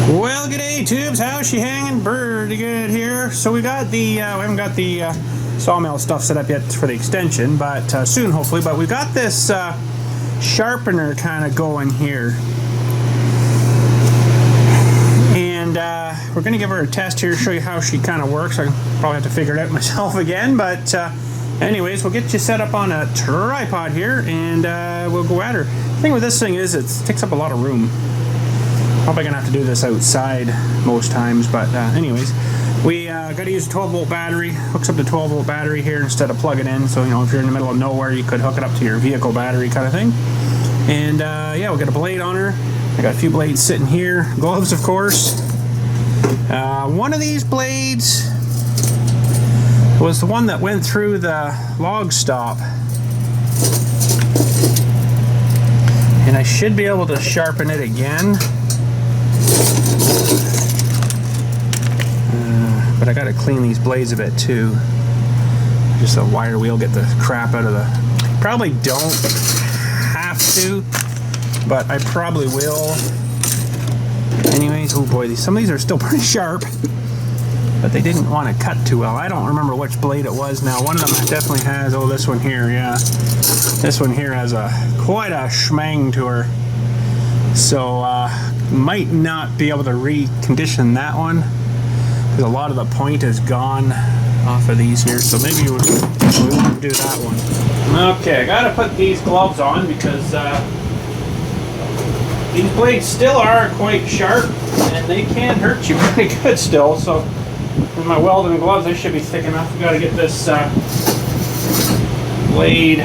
Well, g'day tubes, how's she hanging? Pretty good here. So we got the, we haven't got the sawmill stuff set up yet for the extension, but soon hopefully. But we've got this sharpener kind of going here. And we're going to give her a test here, show you how she kind of works. I probably have to figure it out myself again, but anyways, we'll get you set up on a tripod here and we'll go at her. The thing with this thing is it takes up a lot of room. Probably gonna have to do this outside most times, but anyways, we got to use a 12-volt battery. Hooks up the 12-volt battery here instead of plug it in. So you know, if you're in the middle of nowhere, you could hook it up to your vehicle battery kind of thing. And yeah, we'll get a blade on her. I got a few blades sitting here. Gloves, of course. One of these blades was the one that went through the log stop, and I should be able to sharpen it again. But I gotta clean these blades a bit too. Just a wire wheel, get the crap out of the... Probably don't have to, but I probably will. Anyways, oh boy, some of these are still pretty sharp, but they didn't want to cut too well. I don't remember which blade it was now. One of them definitely has, oh, this one here, yeah. This one here has quite a schmang to her. So, might not be able to recondition that one, because a lot of the point is gone off of these here, so maybe we'll do that one. Okay, I gotta put these gloves on because these blades still are quite sharp and they can hurt you pretty good still. So with my welding gloves, they should be thick enough. We gotta get this blade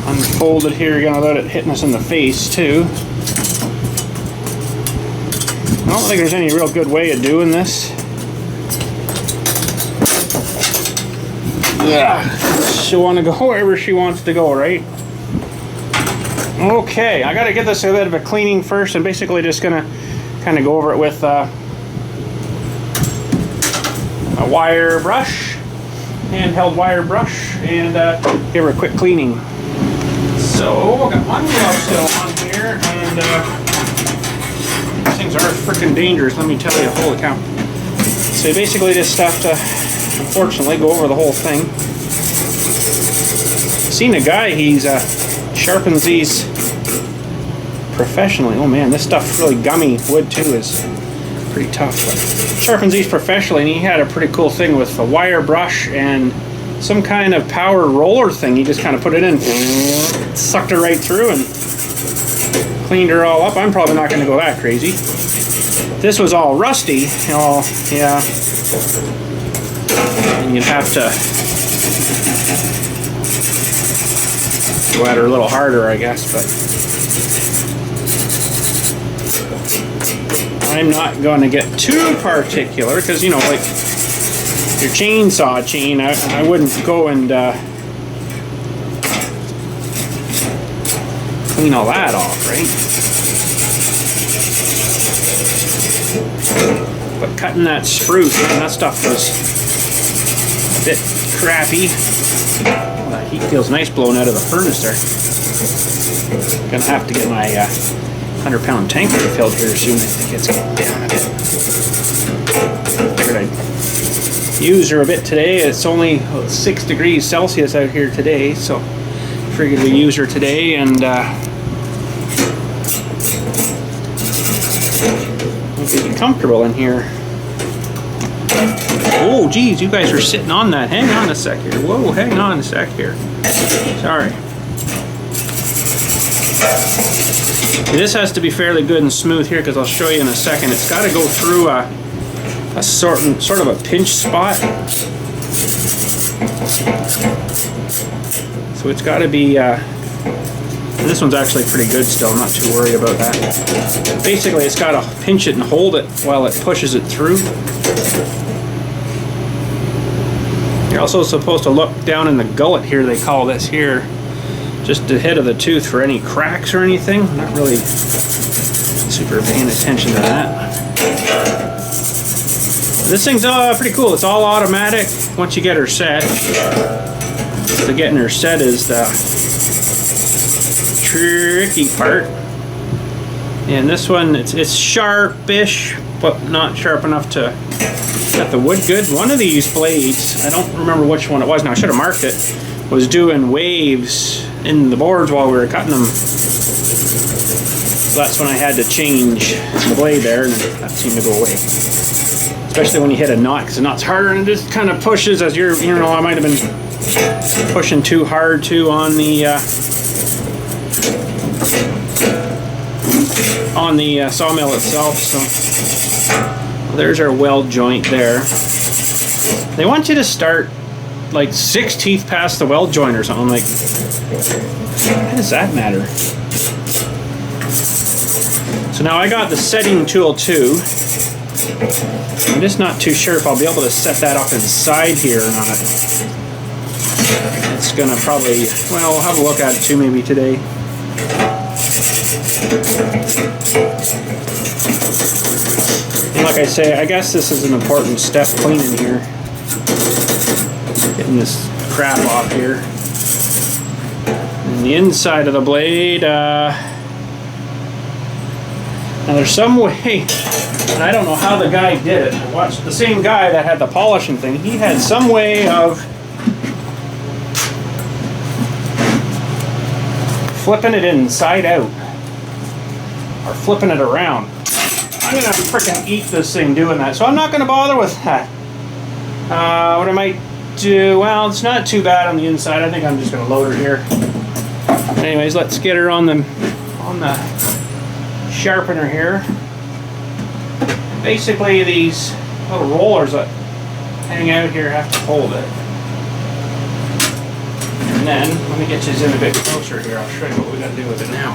unfolded here again without it hitting us in the face too. I don't think there's any real good way of doing this. Yeah, she'll want to go wherever she wants to go, right? Okay, I got to get this a bit of a cleaning first. I'm basically just going to kind of go over it with a wire brush, handheld wire brush, and give her a quick cleaning. So, I've got one glove still on here, and these things are freaking dangerous, let me tell you, holy cow. So you basically just have to, unfortunately, go over the whole thing. I've seen a guy, he's sharpens these professionally. Oh man, this stuff really gummy wood too is pretty tough. But sharpens these professionally, and he had a pretty cool thing with a wire brush and some kind of power roller thing. He just kind of put it in, sucked her right through, and cleaned her all up. I'm probably not going to go that crazy. This was all rusty. Oh, yeah. And you'd have to go at her a little harder, I guess, but I'm not going to get too particular because, you know, like your chainsaw chain, I wouldn't go and clean all that off, right? But cutting that spruce, man, that stuff was a bit crappy. The heat feels nice blowing out of the furnace there. Gonna have to get my 100-pound tank refilled here soon. I think it's getting down a bit. Figured I'd use her a bit today. It's only 6 degrees Celsius out here today, so figured we'd use her today and be comfortable in here. Oh geez, you guys are sitting on that. Hang on a sec here. Whoa, hang on a sec here. Sorry. This has to be fairly good and smooth here because I'll show you in a second. It's got to go through a sort of a pinch spot. So it's got to be, this one's actually pretty good still, I'm not too worried about that. Basically it's got to pinch it and hold it while it pushes it through. You're also supposed to look down in the gullet here, they call this here, just ahead of the tooth for any cracks or anything. I'm not really super paying attention to that. This thing's pretty cool. It's all automatic once you get her set. So getting her set is the tricky part. And this one, it's sharpish, but not sharp enough to cut the wood good. One of these blades, I don't remember which one it was now, I should have marked it, was doing waves in the boards while we were cutting them. So that's when I had to change the blade there, and that seemed to go away. Especially when you hit a knot, because the knot's harder and it just kind of pushes as you're, you know, I might have been pushing too hard too on the sawmill itself. So there's our weld joint there. They want you to start like 6 teeth past the weld joint or something. Like, why does that matter? So now I got the setting tool too. I'm just not too sure if I'll be able to set that up inside here or not. It's gonna probably, well, we'll have a look at it too maybe today. And like I say, I guess this is an important step, cleaning here. Getting this crap off here. And the inside of the blade, now there's some way, and I don't know how the guy did it. I watched the same guy that had the polishing thing. He had some way of flipping it inside out, or flipping it around. I'm gonna frickin' eat this thing doing that, so I'm not gonna bother with that. What I might do, well, it's not too bad on the inside. I think I'm just gonna load her here. Anyways, let's get her on the sharpener here. Basically, these little rollers that hang out here have to hold it. And then, let me get you in a bit closer here. I'll show you what we got to do with it now.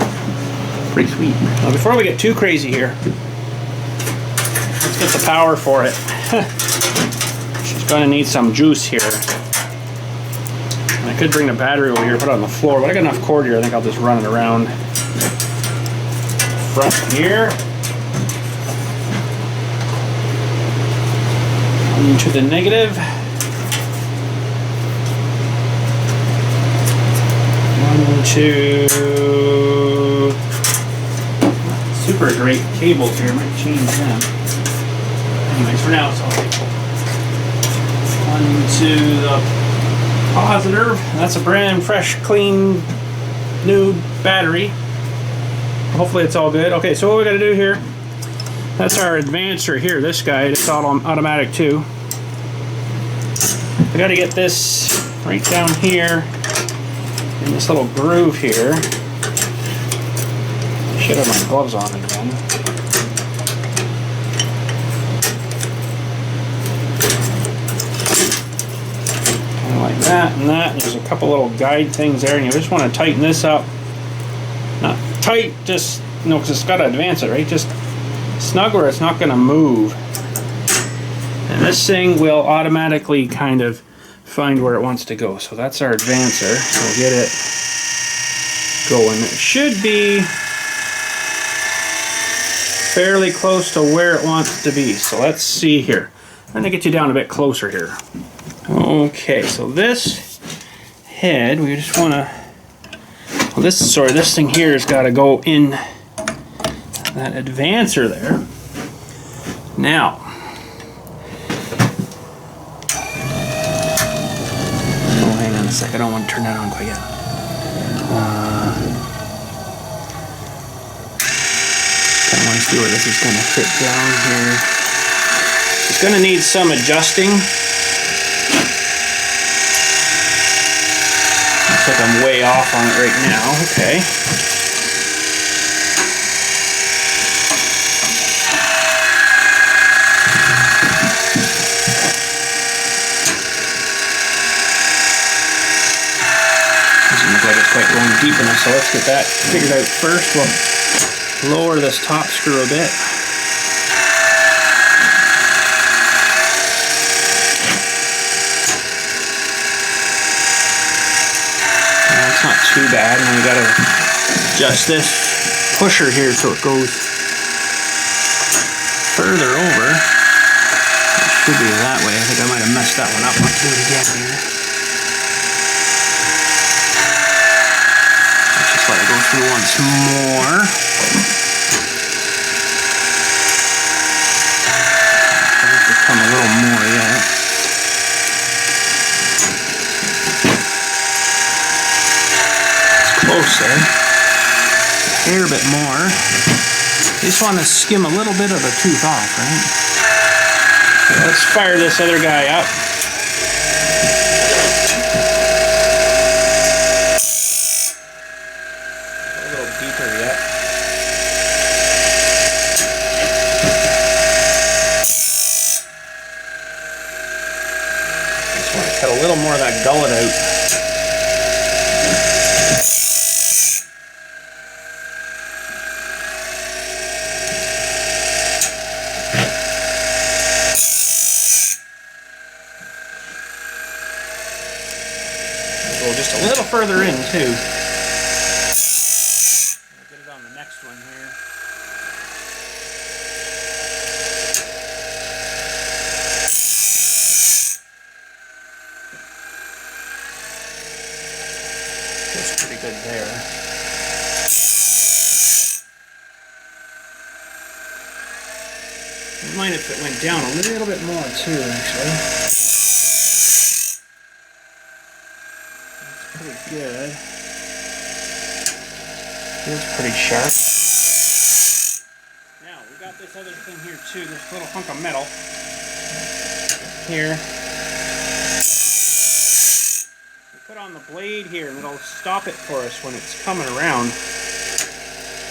Pretty sweet. Now, before we get too crazy here, let's get the power for it. She's going to need some juice here. And I could bring the battery over here, put it on the floor, but I got enough cord here. I think I'll just run it around front here. Into the negative. 1, 2. Super great cables here. Might change them. Anyways, for now it's all right. 1 to the positive. That's a brand fresh, clean, new battery. Hopefully it's all good. Okay, so what we got to do here, that's our advancer here, this guy, it's automatic too. I got to get this right down here in this little groove here. I should have my gloves on again. Kind of like that and that. There's a couple little guide things there, and you just want to tighten this up. Not tight, just, you know, because it's got to advance it, right? Just snug where it's not going to move. And this thing will automatically kind of find where it wants to go. So that's our advancer. We'll get it going. It should be fairly close to where it wants to be. So let's see here. I'm going to get you down a bit closer here. Okay, so this head, we just want to, well, this thing here has got to go in that advancer there. Now, oh, hang on a sec, I don't want to turn that on quite yet. Kind of want to see where this is going to fit down here. It's going to need some adjusting. Looks like I'm way off on it right now. Okay. Doesn't look like it's quite going deep enough, so let's get that figured out first. We'll lower this top screw a bit. That's not too bad. And we got to adjust this pusher here so it goes further over. It should be that way. I think I might have messed that one up. Let's do it again here. Let's just let it go through once more. close there. A hair bit more. You just want to skim a little bit of the tooth off, right? So let's fire this other guy up. A little deeper yet. Just want to cut a little more of that gullet out. Go just a little further in too. I'll get it on the next one here. Feels pretty good there. I wouldn't mind if it went down a little bit more too, actually. Pretty good. Feels pretty sharp. Now, we got this other thing here too, this little hunk of metal here. We put on the blade here and it'll stop it for us when it's coming around.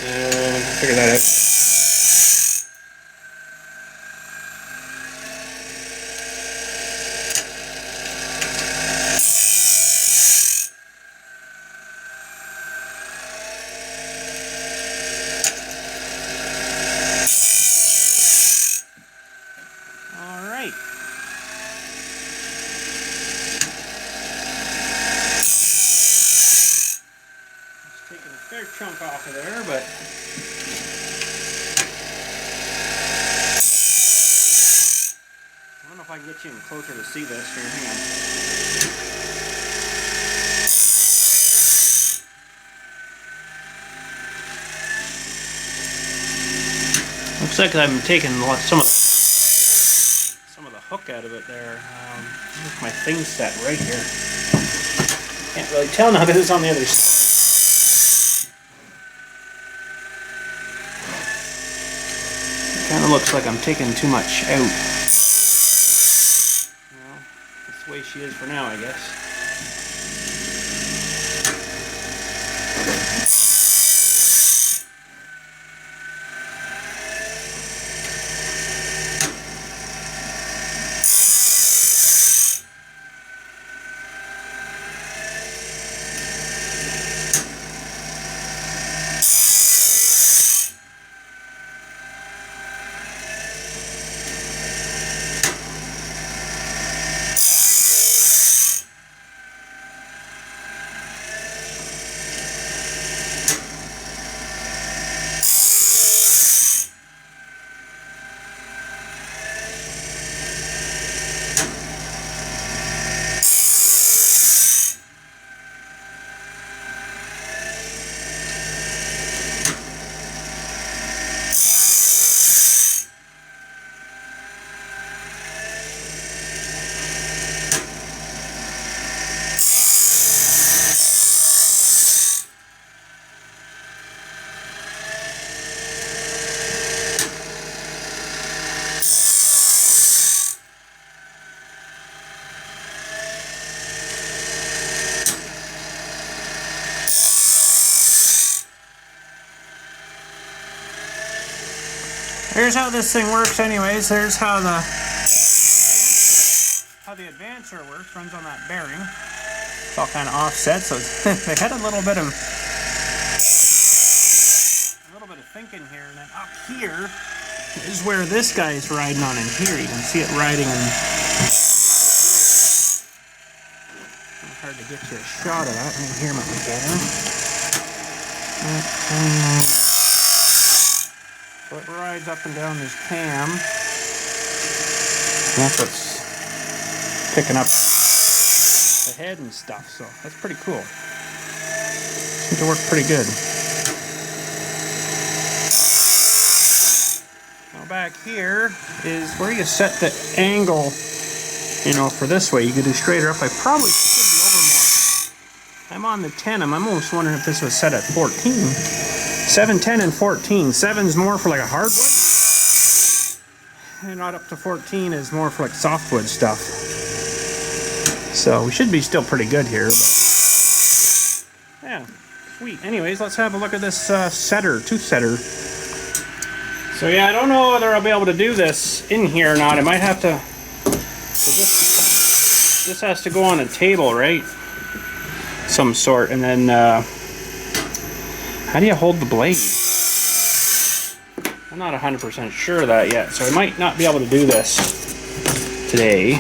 And figure that out. Taking a fair chunk off of there, but I don't know if I can get you in closer to see this here. Hang on. Looks like I'm taking some of the hook out of it there. Where's my thing set right here? Can't really tell now that it's on the other side. Kind of looks like I'm taking too much out. Well, that's the way she is for now, I guess. Here's how this thing works anyways. There's how the advancer works. Runs on that bearing. It's all kind of offset, so they had a little bit of thinking here. And then up here is where this guy is riding on in here. You can see it riding in. Hard to get you a shot of that. Right here might be better. So it rides up and down this cam. And that's what's picking up the head and stuff. So that's pretty cool. Seems to work pretty good. Now back here is where you set the angle, you know, for this way. You could do straight or up. I probably should be over more. I'm on the 10. I'm almost wondering if this was set at 14. 7, 10, and 14. 7's more for like a hardwood. And not up to 14 is more for like softwood stuff. So we should be still pretty good here. But yeah, sweet. Anyways, let's have a look at this setter, tooth setter. So yeah, I don't know whether I'll be able to do this in here or not. I might have to. This has to go on a table, right? Some sort, and then how do you hold the blade? I'm not 100% sure of that yet, so I might not be able to do this today.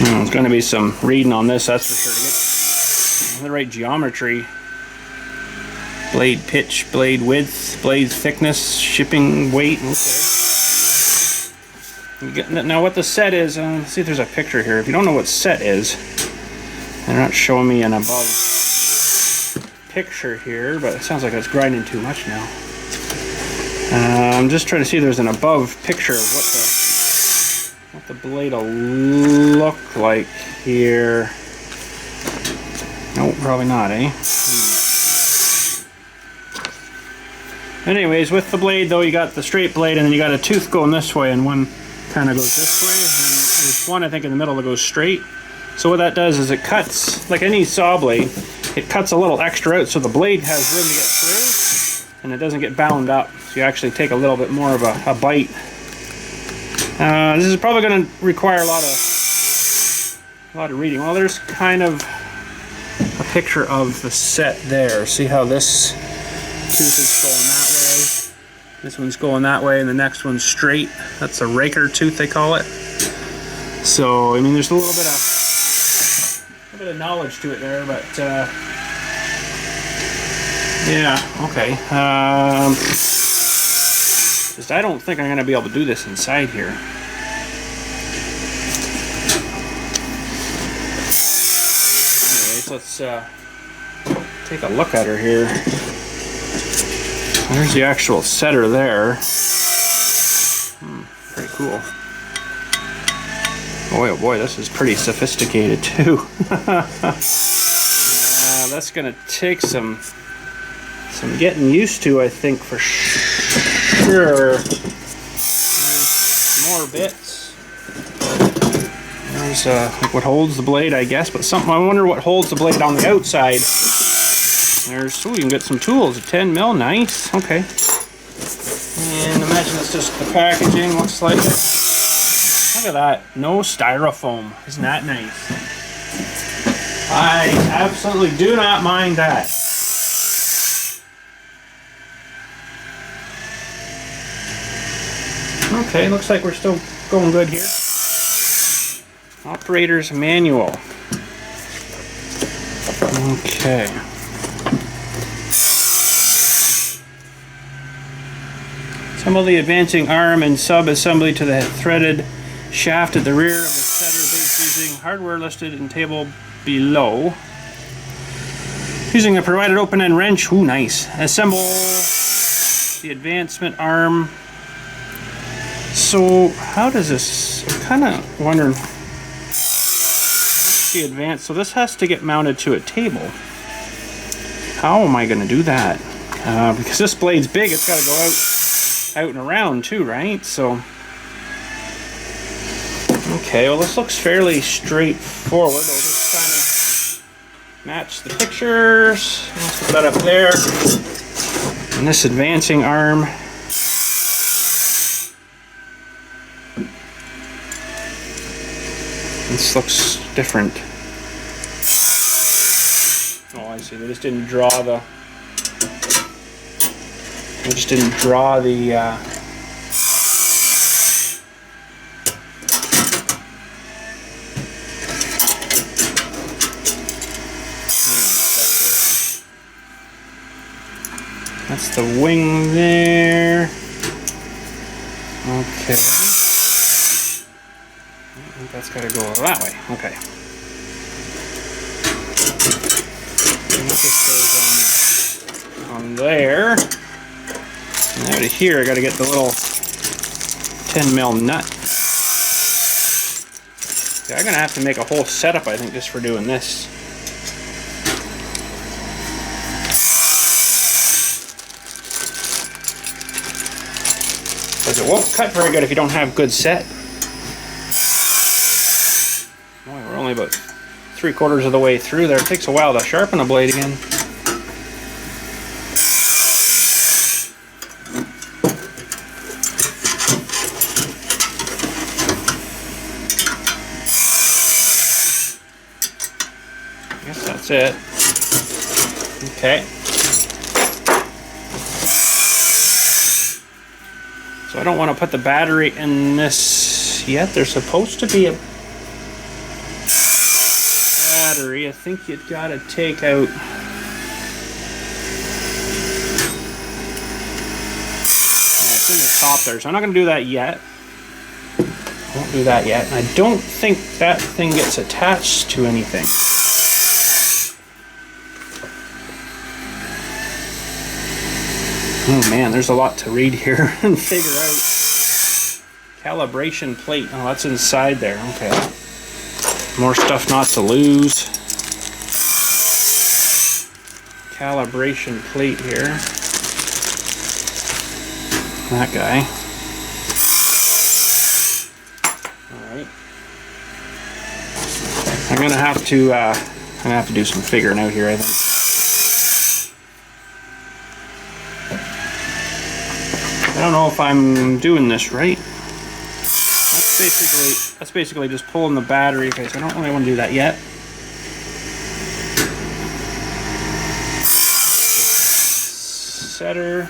There's going to be some reading on this, that's for sure, to get the right geometry. Blade pitch, blade width, blade thickness, shipping weight. Okay. Now what the set is, let's see if there's a picture here. If you don't know what set is, they're not showing me an above picture here, but it sounds like it's grinding too much now. I'm just trying to see if there's an above picture of what the blade will look like here. Nope, probably not, eh? Anyways, with the blade though, you got the straight blade and then you got a tooth going this way and one kind of goes this way, and there's one I think in the middle that goes straight. So what that does is it cuts, like any saw blade, it cuts a little extra out so the blade has room to get through and it doesn't get bound up. So you actually take a little bit more of a bite. This is probably going to require a lot of reading. Well, there's kind of a picture of the set there. See how this tooth is going that way, this one's going that way, and the next one's straight. That's a raker tooth, they call it. So I mean, there's a little bit of knowledge to it there, but yeah, okay. Just I don't think I'm gonna be able to do this inside here. Anyways, let's take a look at her here. There's the actual setter there. Pretty cool. Boy, oh boy, this is pretty sophisticated too. That's gonna take some getting used to, I think, for sure. There's more bits. There's like what holds the blade, I guess, but something. I wonder what holds the blade on the outside. There's, ooh, you can get some tools, a 10 mil, nice, okay. And imagine it's just the packaging, looks like it. Look at that, no styrofoam, isn't that nice? I absolutely do not mind that. Okay, looks like we're still going good here. Operator's manual. Okay. Assemble the advancing arm and sub-assembly to the threaded shaft at the rear of the setter base using hardware listed in table below. Using a provided open-end wrench, ooh, nice. Assemble the advancement arm. So how does this, I'm kind of wondering, what's the advance, so this has to get mounted to a table. How am I going to do that? Because this blade's big, it's got to go out and around too, right? So, okay, well this looks fairly straightforward. I'll just kind of match the pictures. Let's put that up there. And this advancing arm. This looks different. Oh, I see. They just didn't draw the. They just didn't draw the. That's the wing there. Okay. I think that's got to go that way. Okay. On there. And out of here, I got to get the little 10 mil nut. Yeah, I'm gonna have to make a whole setup, I think, just for doing this. Because it won't cut very good if you don't have good set. Boy, we're only about 3/4 of the way through there. It takes a while to sharpen a blade again. I guess that's it. Okay. So I don't want to put the battery in this yet. There's supposed to be a battery. I think you've got to take out. Yeah, it's in the top there. So I'm not going to do that yet. Won't do that yet. I don't think that thing gets attached to anything. Oh man, there's a lot to read here and figure out. Calibration plate. Oh, that's inside there. Okay. More stuff not to lose. Calibration plate here. That guy. Alright. I'm gonna have to do some figuring out here, I think. I don't know if I'm doing this right. That's basically just pulling the battery. Okay, so I don't really want to do that yet. Setter.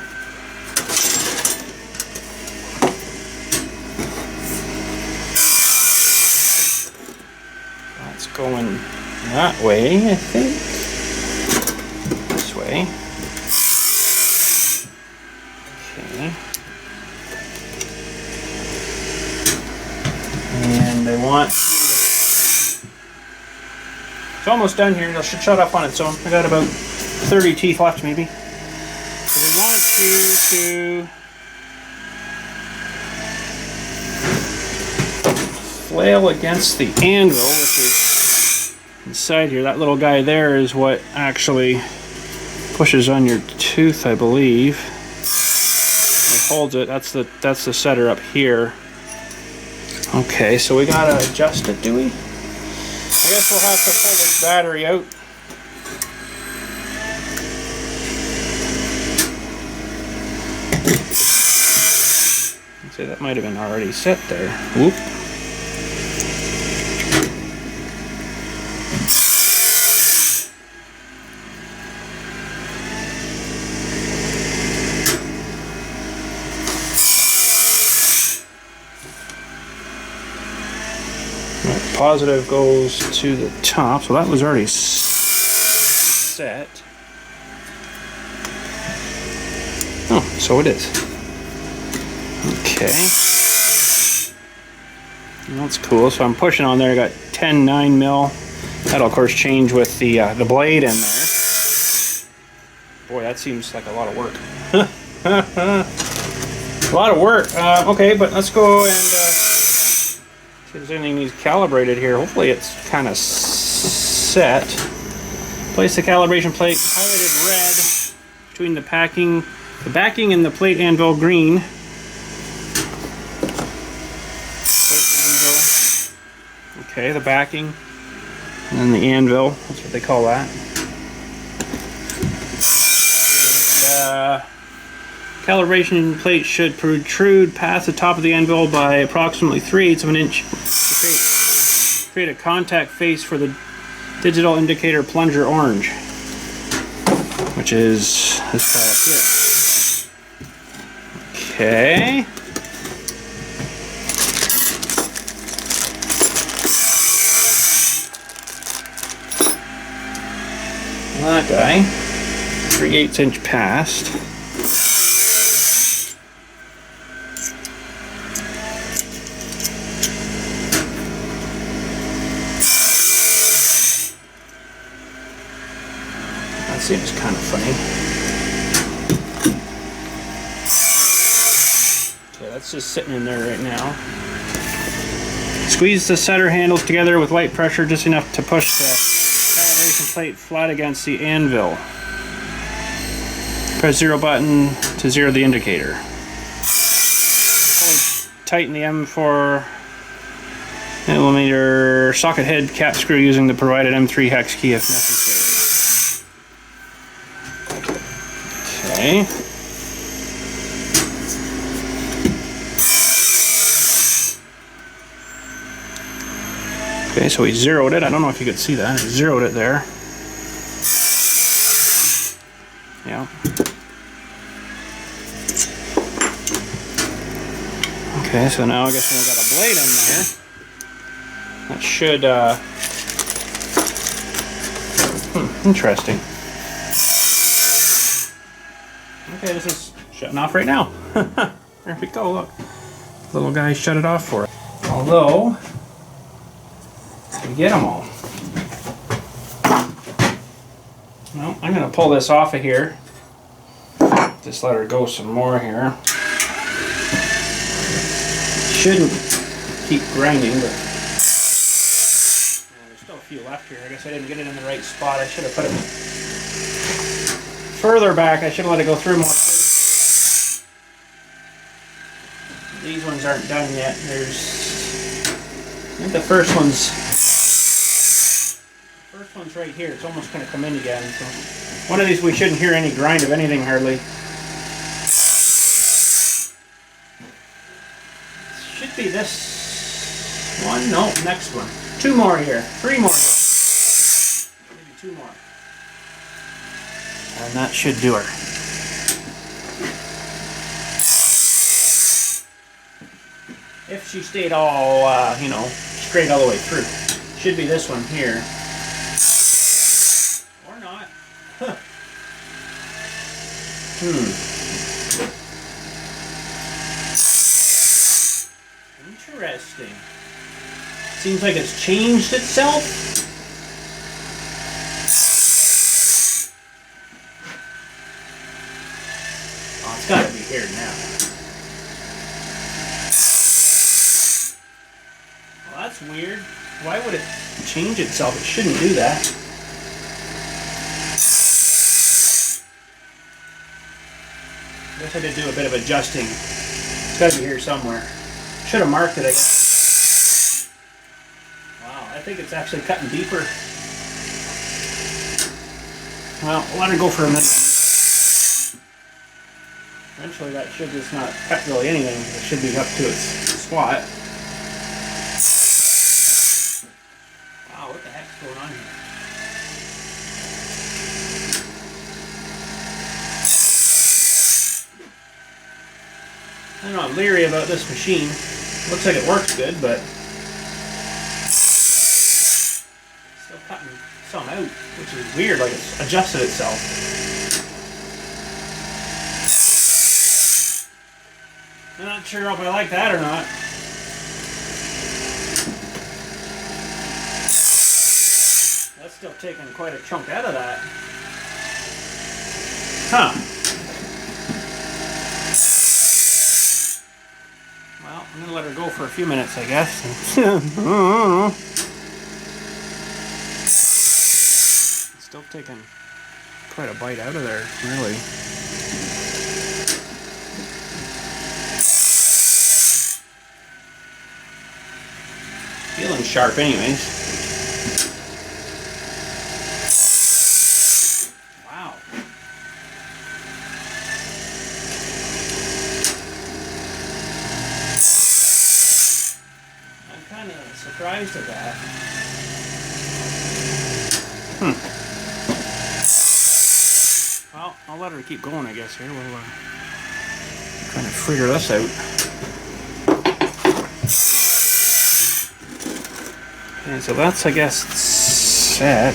That's going that way, I think. This way. Okay. And I want it's almost done here. It should shut up on its own. I got about 30 teeth left, maybe. So we want you to flail against the anvil, which is inside here. That little guy there is what actually pushes on your tooth, I believe. It holds it. That's the setter up here. Okay, so we gotta adjust it, do we? I guess we'll have to pull this battery out. I'd say that might have been already set there. Whoop. Positive goes to the top, so that was already set. Oh, so it is. Okay. That's cool. So I'm pushing on there. I got 10 9mm. That'll of course change with the blade in there. Boy, that seems like a lot of work. A lot of work. Okay, but let's go and see if there's anything needs calibrated here. Hopefully it's kind of set. Place the calibration plate highlighted red between the backing and the plate anvil green. Okay, the backing and then the anvil. That's what they call that. And, calibration plate should protrude past the top of the anvil by approximately 3/8 of an inch to create a contact face for the digital indicator plunger orange, which is this guy up here. Okay. That guy, 3/8 inch past. That seems kind of funny. Okay, That's just sitting in there right now. Squeeze the setter handles together with light pressure, just enough to push the calibration plate flat against the anvil. Press 0 button to 0 the indicator. Tighten the M4 millimeter socket head cap screw using the provided M3 hex key if necessary. Okay. Okay, so we zeroed it. I don't know if you could see that. I zeroed it there. Yeah. Okay, so now I guess we've got a blade in there. That should, interesting. Okay, this is shutting off right now. There we go, look. The little guy shut it off for us. Although, we get them all. Well, I'm going to pull this off of here. Just let her go some more here. Shouldn't keep grinding, but there's still a few left here. I guess I didn't get it in the right spot. I should have put it further back. I should have let it go through more. These ones aren't done yet. There's, I think the first one's right here. It's almost going to come in again. So one of these we shouldn't hear any grind of anything hardly. Should be this one. No, next one. 2 more here. 3 more here. Maybe 2 more. And that should do her. If she stayed all, you know, straight all the way through. Should be this one here. Or not. Interesting. Seems like it's changed itself. Oh, it's got to be here now. Well, that's weird. Why would it change itself? It shouldn't do that. I guess I did do a bit of adjusting. It's got to be here somewhere. Should have marked it, I guess. Wow, I think it's actually cutting deeper. Well, I'll let her go for a minute. Eventually that should just not cut really anything. It should be up to its spot. Wow, what the heck's going on here? I don't know, I'm leery about this machine. Looks like it works good, but still cutting some out, which is weird, like it's adjusted itself. I'm not sure if I like that or not. That's still taking quite a chunk out of that. Huh. Well, I'm gonna let her go for a few minutes, I guess. It's still taking quite a bite out of there, really. Feeling sharp anyways. Wow. I'm kind of surprised at that. Well, I'll let her keep going, I guess, here. We'll try to figure this out. And so that's, I guess, set.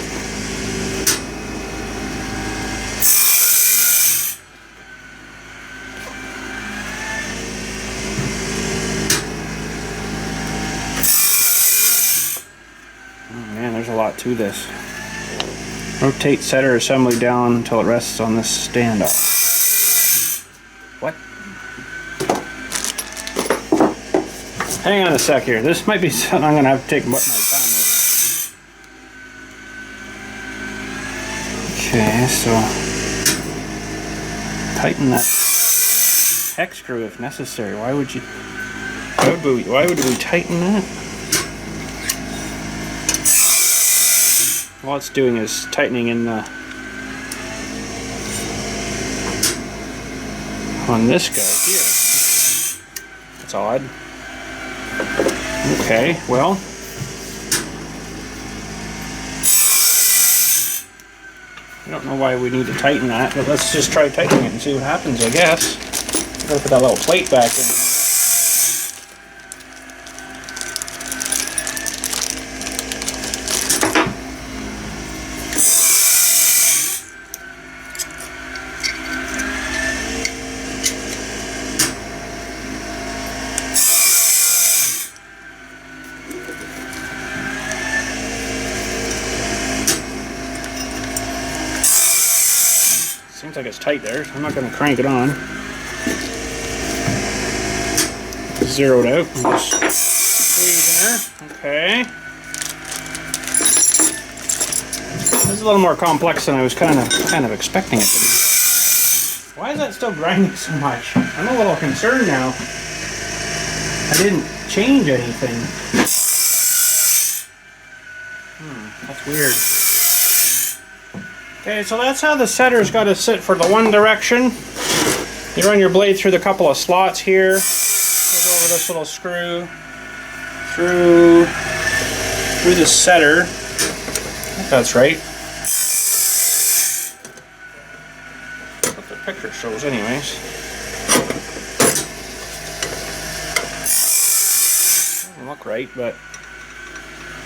Oh man, there's a lot to this. Rotate setter assembly down until it rests on this standoff. What? Hang on a sec here. This might be something I'm going to have to take my time with. Okay, so tighten that hex screw if necessary. Why would we tighten that? All it's doing is tightening in the on this guy here. That's odd. Okay, well, I don't know why we need to tighten that, but let's just try tightening it and see what happens, I guess. I'm gonna put that little plate back in. Seems like it's tight there, so I'm not going to crank it on. Zeroed out. Just squeeze in there. Okay. This is a little more complex than I was kind of expecting it to be. Why is that still grinding so much? I'm a little concerned now. I didn't change anything. That's weird. Okay, so that's how the setter's got to sit for the one direction. You run your blade through the couple of slots here. Goes over this little screw through the setter. I think that's right. That's what the picture shows, anyways. Doesn't look right, but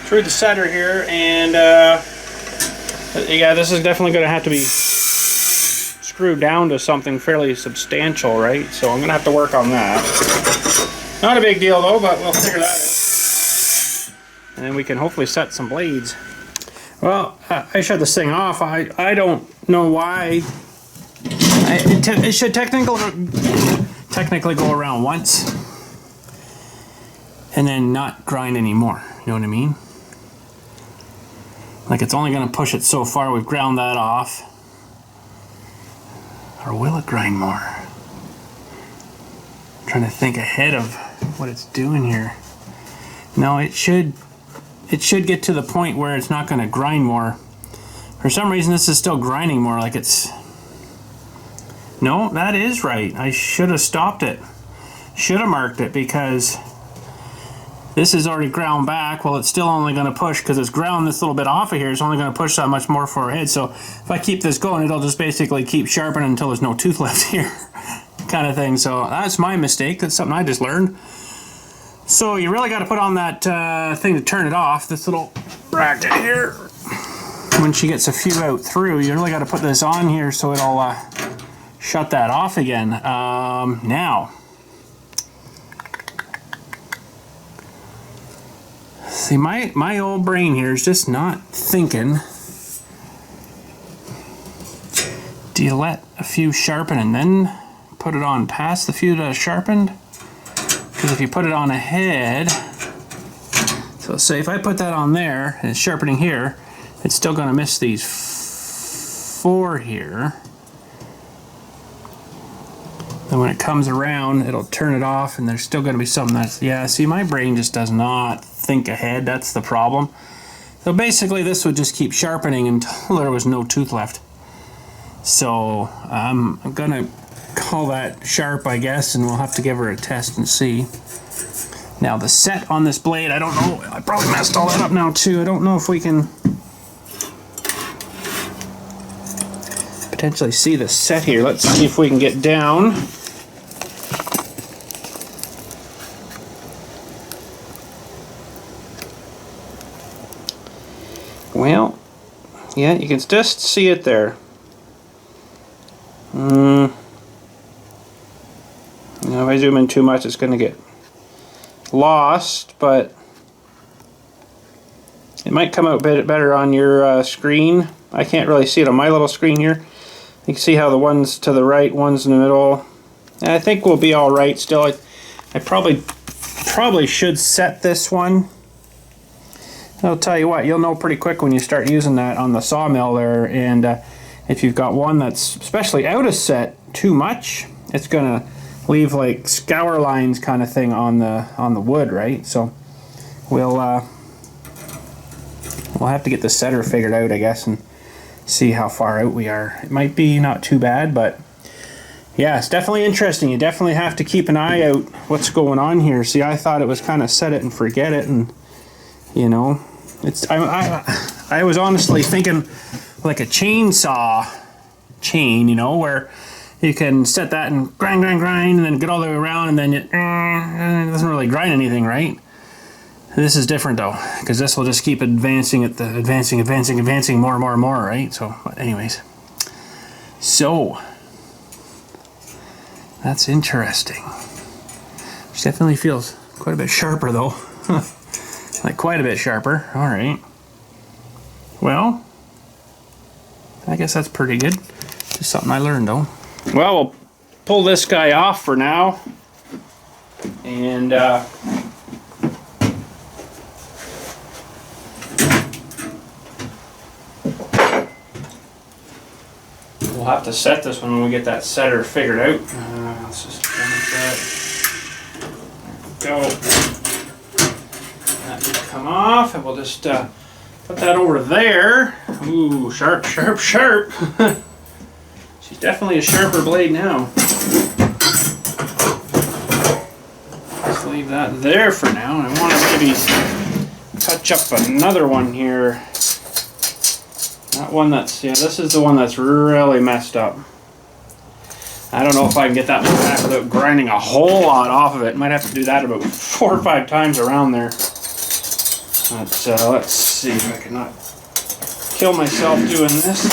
through the setter here, and yeah, this is definitely going to have to be screwed down to something fairly substantial, right? So I'm going to have to work on that. Not a big deal though, but we'll figure that out. And then we can hopefully set some blades. Well, I shut this thing off. I don't know why. It should technically go around once and then not grind anymore. You know what I mean? Like it's only going to push it so far. We've ground that off. Or will it grind more? I'm trying to think ahead of what it's doing here. No, it should get to the point where it's not going to grind more. For some reason this is still grinding more, like it's... No, that is right. I should have stopped it. Should have marked it, because this is already ground back. Well, it's still only going to push, because it's ground this little bit off of here. It's only going to push that much more forward. So if I keep this going, it'll just basically keep sharpening until there's no tooth left here, kind of thing. So that's my mistake. That's something I just learned. So you really got to put on that thing to turn it off, this little bracket here. When she gets a few out through, you really got to put this on here so it'll shut that off again. Now, see, my old brain here is just not thinking. Do you let a few sharpen and then put it on past the few that are sharpened? Because if you put it on ahead, so say if I put that on there and it's sharpening here, it's still going to miss these 4 here. Then when it comes around, it'll turn it off, and there's still going to be something that's... Yeah, see, my brain just does not think ahead. That's the problem. So basically, this would just keep sharpening until there was no tooth left. So I'm going to call that sharp, I guess, and we'll have to give her a test and see. Now, the set on this blade, I don't know. I probably messed all that up now, too. I don't know if we can potentially see the set here. Let's see if we can get down. Well, yeah, you can just see it there. You know, if I zoom in too much, it's going to get lost, but it might come out a bit better on your screen. I can't really see it on my little screen here. You can see how the ones to the right, ones in the middle. And I think we'll be all right still. I probably probably should set this one. I'll tell you what, you'll know pretty quick when you start using that on the sawmill there, and if you've got one that's especially out of set too much, it's gonna leave like scour lines kind of thing on the wood, right? So we'll have to get the setter figured out, I guess, and see how far out we are. It might be not too bad, but yeah, it's definitely interesting. You definitely have to keep an eye out what's going on here. See, I thought it was kind of set it and forget it, and you know, I was honestly thinking like a chainsaw chain, you know, where you can set that and grind, and then get all the way around, and then it doesn't really grind anything, right? This is different though, because this will just keep advancing advancing more and more, right? So, but anyways, so that's interesting. Which definitely feels quite a bit sharper though. Like quite a bit sharper. All right. Well, I guess that's pretty good. Just something I learned though. Well, we'll pull this guy off for now, and we'll have to set this one when we get that setter figured out. Let's just finish that. There we go. That can come off, and we'll just put that over there. Ooh, sharp, sharp, sharp. She's definitely a sharper blade now. Let's leave that there for now. I want to maybe touch up another one here. That one that's, yeah, this is the one that's really messed up. I don't know if I can get that one back without grinding a whole lot off of it. Might have to do that about 4 or 5 times around there. But let's see if I can not kill myself doing this.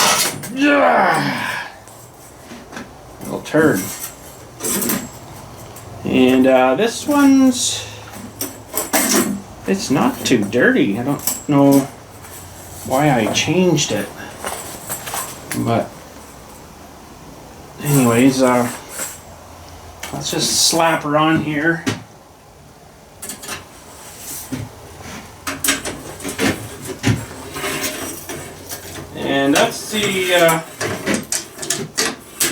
Little turd. And this one's, it's not too dirty. I don't know why I changed it, but anyways, let's just slap her on here. And that's the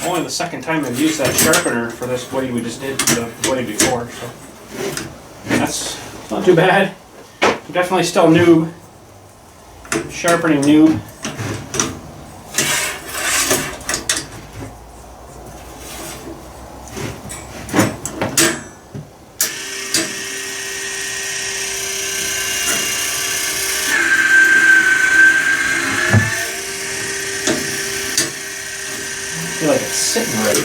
only the second time I've used that sharpener for this blade we just did the blade before, so that's not too bad. I'm definitely still noob. Sharpening noob. I feel like it's sitting right.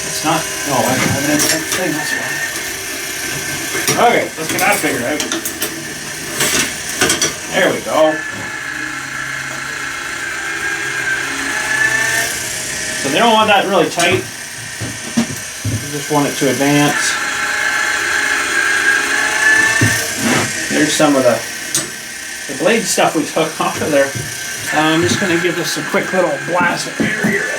It's not. Oh, I don't have an instant thing, that's why. Okay, let's get that figured out. There we go. So they don't want that really tight. You just want it to advance. There's some of the blade stuff we took off of there. I'm just going to give this a quick little blast of air here. Ready?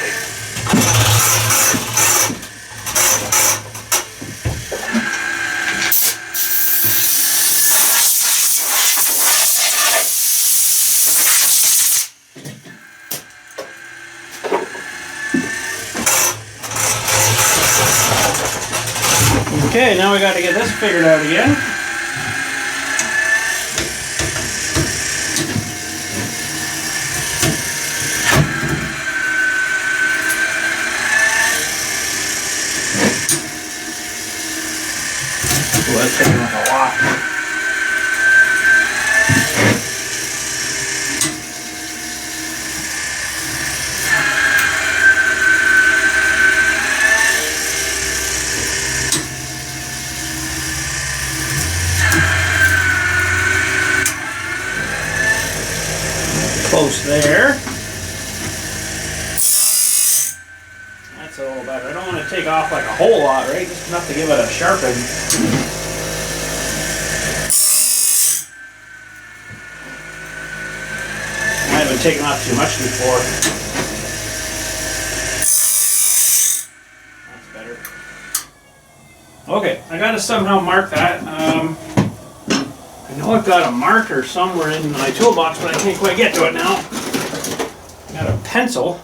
Okay, now we got to get this figured out again. Ooh, that's taking like a lot. Close there. That's a little better. I don't want to take off like a whole lot, right? Just enough to give it a sharpen. I haven't taken off too much before. Okay, I gotta somehow mark that. I know I've got a marker somewhere in my toolbox, but I can't quite get to it now. I got a pencil.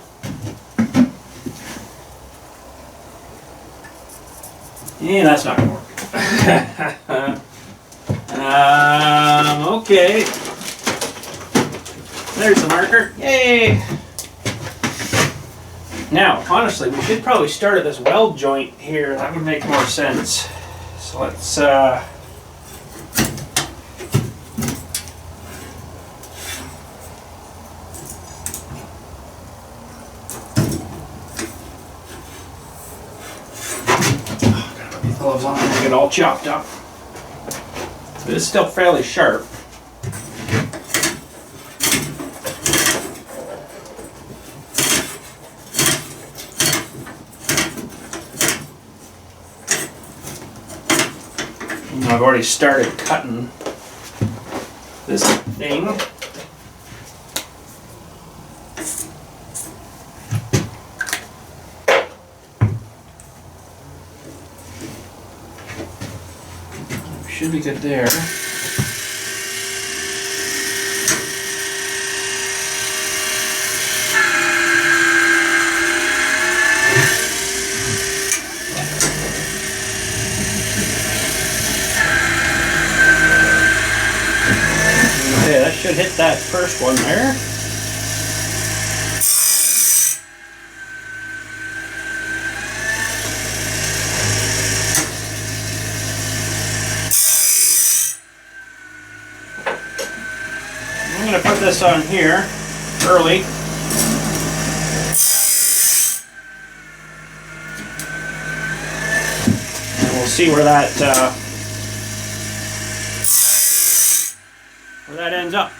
Yeah, that's not gonna work. Okay. There's the marker. Yay! Now, honestly, we should probably start at this weld joint here. That would make more sense. So let's gloves on and get all chopped up. But it's still fairly sharp. I've already started cutting this thing. Should be good there. Okay, that should hit that first one there. I'm going to put this on here early. And we'll see where that ends up.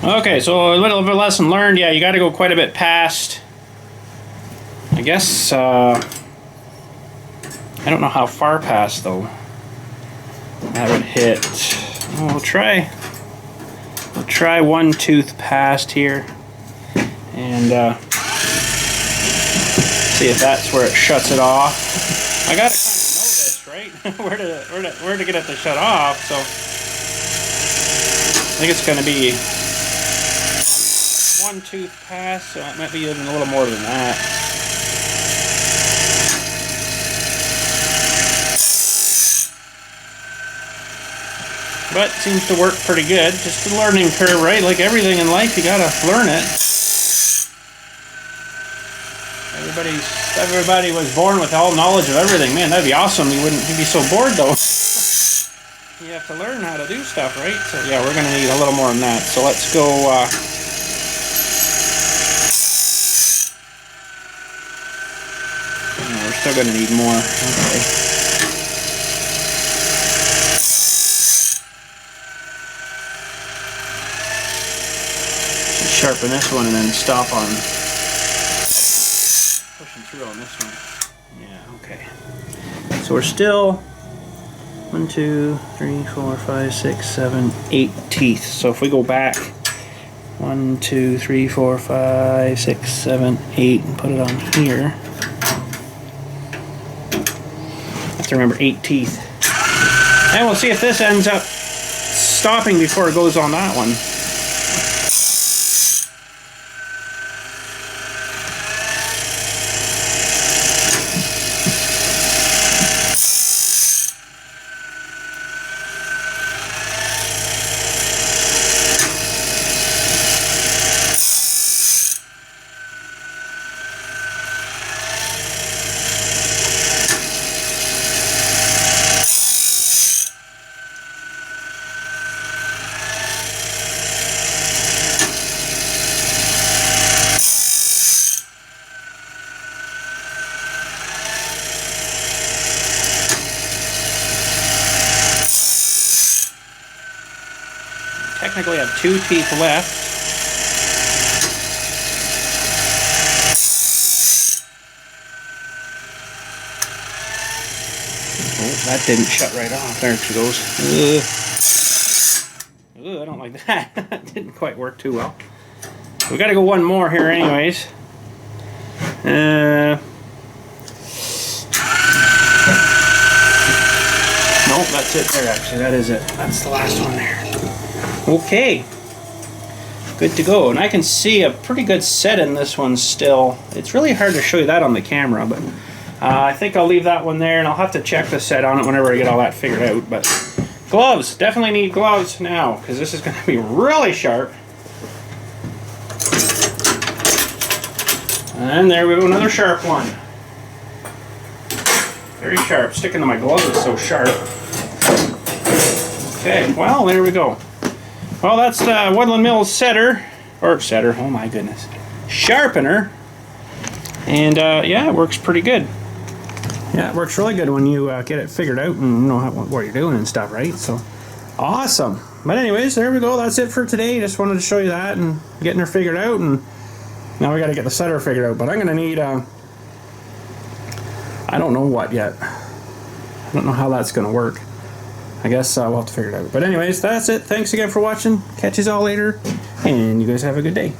Okay, so a little bit of lesson learned. Yeah, you got to go quite a bit past. I guess I don't know how far past though. That would hit. Oh, we'll try one tooth past here, and see if that's where it shuts it off. I gotta kind of know this, right? where to get it to shut off. So I think it's going to be one tooth past, so it might be even a little more than that. But it seems to work pretty good. Just a learning curve, right? Like everything in life, you gotta learn it. Everybody was born with all knowledge of everything. Man, that'd be awesome. You'd be so bored though. You have to learn how to do stuff, right? So yeah, we're gonna need a little more than that. So let's go. We're still gonna need more. Okay. Sharpen this one and then stop on pushing through on this one. Yeah, okay. So we're still 1, 2, 3, 4, 5, 6, 7, 8 teeth. So if we go back 1, 2, 3, 4, 5, 6, 7, 8 and put it on here. Have to remember 8 teeth. And we'll see if this ends up stopping before it goes on that one. technically have 2 teeth left. Oh, that didn't shut right off. There she goes. Ugh, I don't like that. That didn't quite work too well. We got to go one more here anyways. Nope, that's it there actually. That is it. That's the last one there. Okay. Good to go. And I can see a pretty good set in this one still. It's really hard to show you that on the camera, but I think I'll leave that one there, and I'll have to check the set on it whenever I get all that figured out. But gloves. Definitely need gloves now, because this is going to be really sharp. And there we go, another sharp one. Very sharp. Sticking to my gloves is so sharp. Okay, well, there we go. Well, that's the Woodland Mills setter, oh my goodness, sharpener. And yeah, it works pretty good. Yeah, it works really good when you get it figured out and know what you're doing and stuff, right? So, awesome. But anyways, there we go. That's it for today. Just wanted to show you that and getting her figured out. And now we got to get the setter figured out. But I'm going to need, I don't know what yet. I don't know how that's going to work. I guess we'll have to figure it out. But anyways, that's it. Thanks again for watching. Catch you all later. And you guys have a good day.